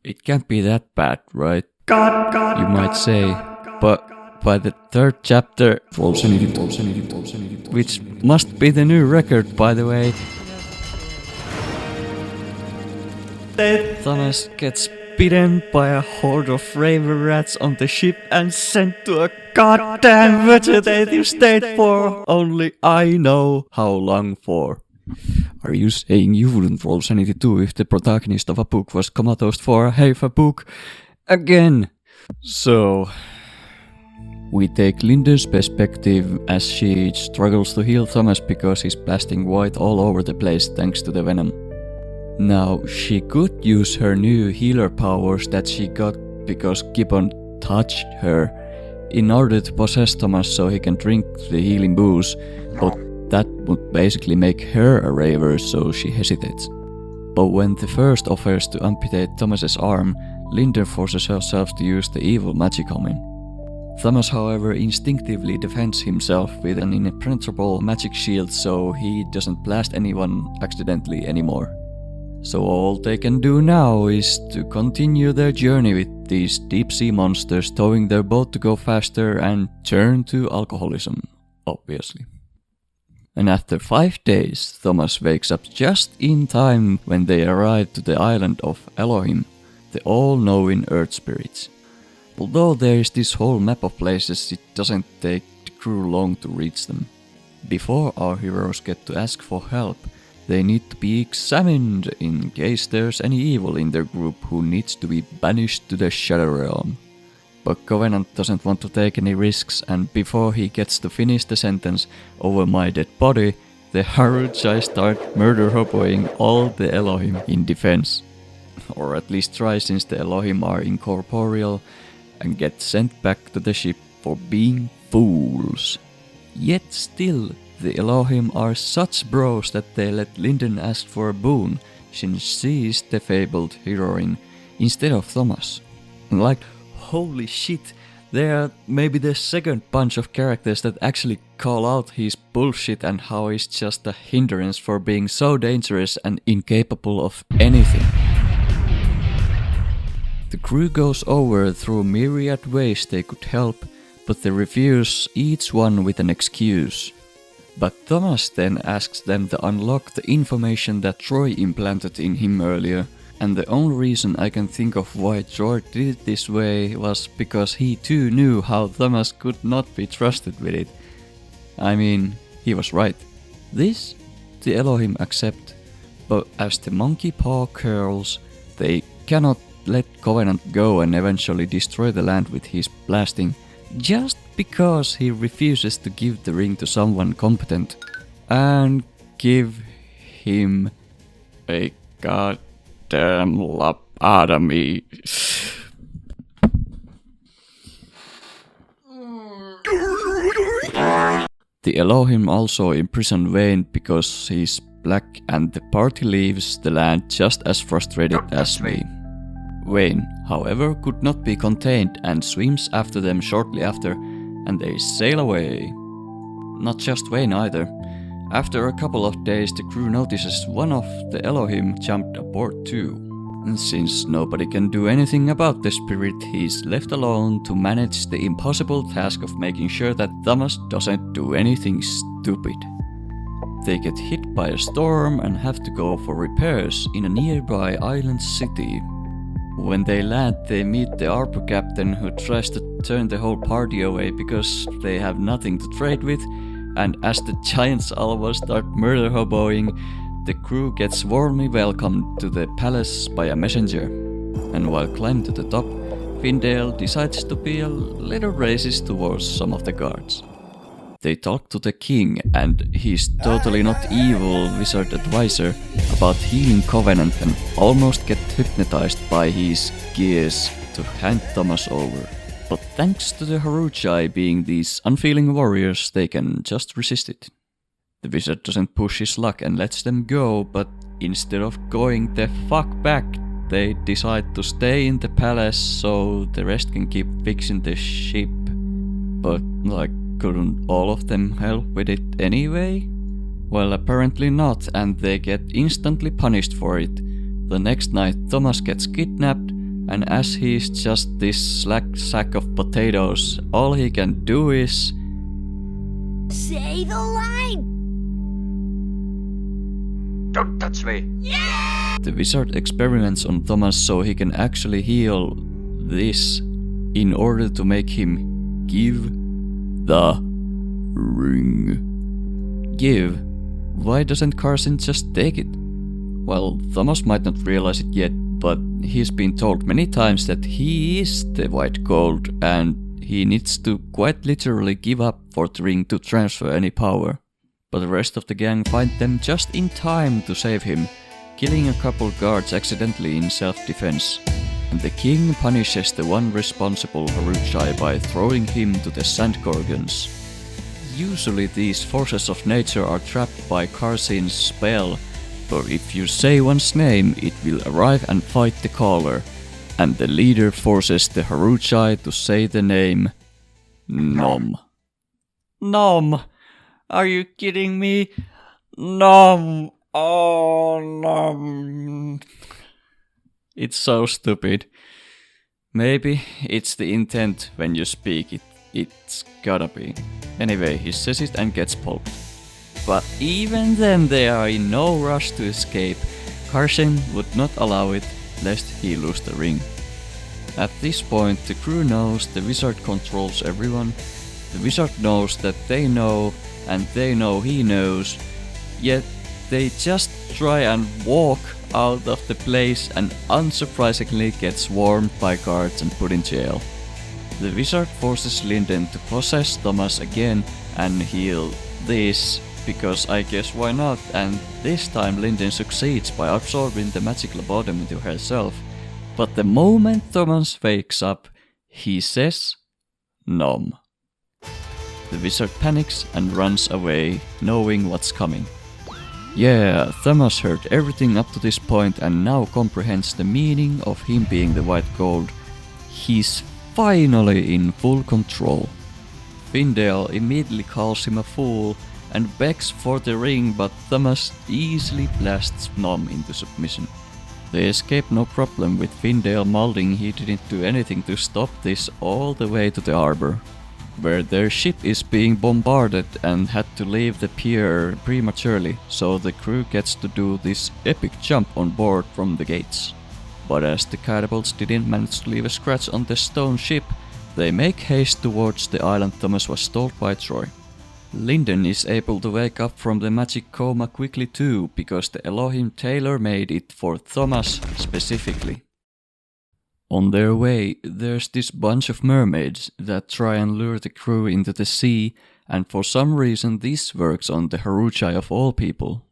It can't be that bad, right? You might say, but by the third chapter, which must be the new record, by the way, Thomas gets bitten by a horde of raver rats on the ship and sent to a goddamn vegetative state for only I know how long for. Are you saying you wouldn't roll sanity too if the protagonist of a book was comatose for half a book? Again! So, we take Linda's perspective as she struggles to heal Thomas because he's blasting white all over the place thanks to the venom. Now, she could use her new healer powers that she got because Gibbon touched her in order to possess Thomas so he can drink the healing booze, but that would basically make her a raver, so she hesitates. But when the first offers to amputate Thomas's arm, Linda forces herself to use the evil magic on him. Thomas, however, instinctively defends himself with an impenetrable magic shield so he doesn't blast anyone accidentally anymore. So all they can do now is to continue their journey with these deep-sea monsters, towing their boat to go faster and turn to alcoholism, obviously. And after 5 days, Thomas wakes up just in time when they arrive to the island of Elohim, the all-knowing earth spirits. Although there is this whole map of places, it doesn't take the crew long to reach them. Before our heroes get to ask for help, they need to be examined in case there's any evil in their group who needs to be banished to the Shadow Realm. But Covenant doesn't want to take any risks, and before he gets to finish the sentence over my dead body, the Haruchai start murder hoboing all the Elohim in defense. Or at least try, since the Elohim are incorporeal, and get sent back to the ship for being fools. Yet still, the Elohim are such bros that they let Linden ask for a boon, since she is the fabled heroine, instead of Thomas. And like, holy shit, they are maybe the second bunch of characters that actually call out his bullshit and how he's just a hindrance for being so dangerous and incapable of anything. The crew goes over through myriad ways they could help, but they refuse each one with an excuse. But Thomas then asks them to unlock the information that Troy implanted in him earlier, and the only reason I can think of why Troy did it this way was because he too knew how Thomas could not be trusted with it. I mean, he was right. This the Elohim accept, but as the monkey paw curls, they cannot let Covenant go and eventually destroy the land with his blasting, just because he refuses to give the ring to someone competent and give him a goddamn lobotomy. The Elohim also imprison Wayne because he's black, and the party leaves the land just as frustrated as me. Wayne, however, could not be contained and swims after them shortly after, and they sail away. Not just Wayne either. After a couple of days, the crew notices one of the Elohim jumped aboard too. And since nobody can do anything about the spirit, he's left alone to manage the impossible task of making sure that Thomas doesn't do anything stupid. They get hit by a storm and have to go for repairs in a nearby island city. When they land, they meet the Arbor captain, who tries to turn the whole party away because they have nothing to trade with, and as the giants alva start murder hoboing, the crew gets warmly welcomed to the palace by a messenger. And while climbing to the top, Findale decides to be a little racist towards some of the guards. They talk to the king and his totally not evil wizard advisor about healing Covenant and almost get hypnotized by his gears to hand Thomas over. But thanks to the Haruchai being these unfeeling warriors, they can just resist it. The wizard doesn't push his luck and lets them go, but instead of going the fuck back, they decide to stay in the palace so the rest can keep fixing the ship. But couldn't all of them help with it anyway? Well, apparently not, and they get instantly punished for it. The next night, Thomas gets kidnapped, and as he's just this slack sack of potatoes, all he can do is... Say the line! Don't touch me! The wizard experiments on Thomas so he can actually heal this in order to make him give the ring. Give? Why doesn't Carson just take it? Well, Thomas might not realize it yet, but he's been told many times that he is the white gold and he needs to quite literally give up for the ring to transfer any power. But the rest of the gang find them just in time to save him, killing a couple guards accidentally in self-defense. And the king punishes the one responsible Haruchai by throwing him to the sand gorgons. Usually these forces of nature are trapped by Karsin's spell, for if you say one's name, it will arrive and fight the caller, and the leader forces the Haruchai to say the name Nom. Nom! Are you kidding me? Nom! Oh, Nom! It's so stupid. Maybe it's the intent when you speak it. It's gotta be. Anyway, he says it and gets pulped. But even then they are in no rush to escape. Carson would not allow it, lest he lose the ring. At this point, the crew knows the wizard controls everyone. The wizard knows that they know, and they know he knows. Yet they just try and walk out of the place and unsurprisingly get swarmed by guards and put in jail. The wizard forces Linden to possess Thomas again and heal this, because I guess why not, and this time Linden succeeds by absorbing the magic lobotomy into herself. But the moment Thomas wakes up, he says, Nom. The wizard panics and runs away, knowing what's coming. Yeah, Thomas heard everything up to this point and now comprehends the meaning of him being the white gold. He's finally in full control. Findale immediately calls him a fool and begs for the ring, but Thomas easily blasts Nom into submission. They escape no problem, with Findale mouthing he didn't do anything to stop this all the way to the harbor, where their ship is being bombarded and had to leave the pier prematurely, so the crew gets to do this epic jump on board from the gates. But as the catapults didn't manage to leave a scratch on the stone ship, they make haste towards the island Thomas was told by Troy. Linden is able to wake up from the magic coma quickly too, because the Elohim tailor-made it for Thomas specifically. On their way, there's this bunch of mermaids that try and lure the crew into the sea, and for some reason this works on the Haruchai of all people.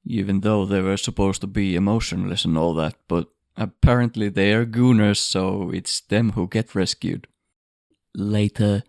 Even though they were supposed to be emotionless and all that, but apparently they are gooners, so it's them who get rescued. Later,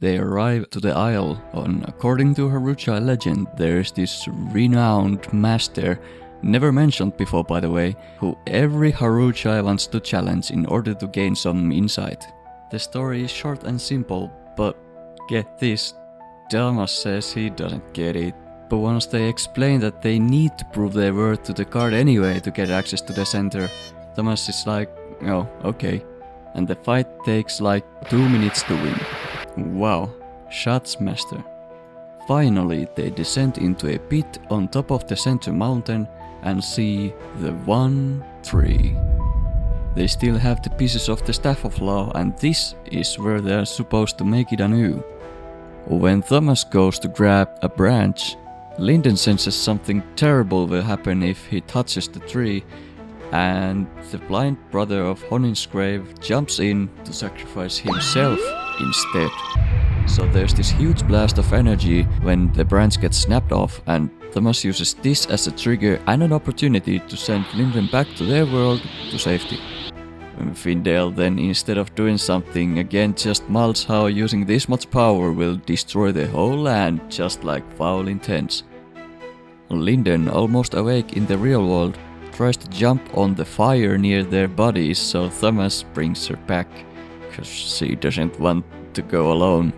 they arrive to the isle, and according to Haruchai legend, there's this renowned master, never mentioned before by the way, who every Haruchai wants to challenge in order to gain some insight. The story is short and simple, but get this, Thomas says he doesn't get it. But once they explain that they need to prove their worth to the guard anyway to get access to the center, Thomas is like, oh, okay. And the fight takes like 2 minutes to win. Wow, shots master. Finally, they descend into a pit on top of the center mountain and see the one tree. They still have the pieces of the Staff of Law, and this is where they're supposed to make it anew. When Thomas goes to grab a branch, Linden senses something terrible will happen if he touches the tree, and the blind brother of Honin's grave jumps in to sacrifice himself instead. So there's this huge blast of energy when the branch gets snapped off, and Thomas uses this as a trigger and an opportunity to send Linden back to their world to safety. Findale then, instead of doing something, again just mouths how using this much power will destroy the whole land, just like foul intents. Linden, almost awake in the real world, tries to jump on the fire near their bodies, so Thomas brings her back, cause she doesn't want to go alone.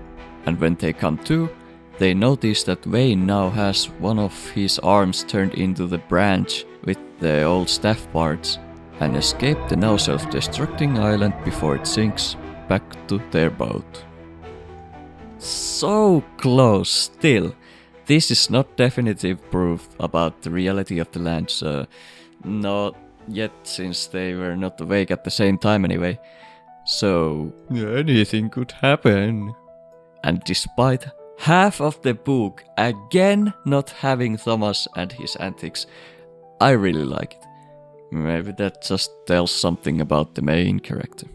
And when they come to, they notice that Wayne now has one of his arms turned into the branch with the old staff parts, and escape the now self-destructing island before it sinks back to their boat. So close still. This is not definitive proof about the reality of the land, so not yet, since they were not awake at the same time anyway. So anything could happen. And despite half of the book again not having Thomas and his antics, I really like it. Maybe that just tells something about the main character.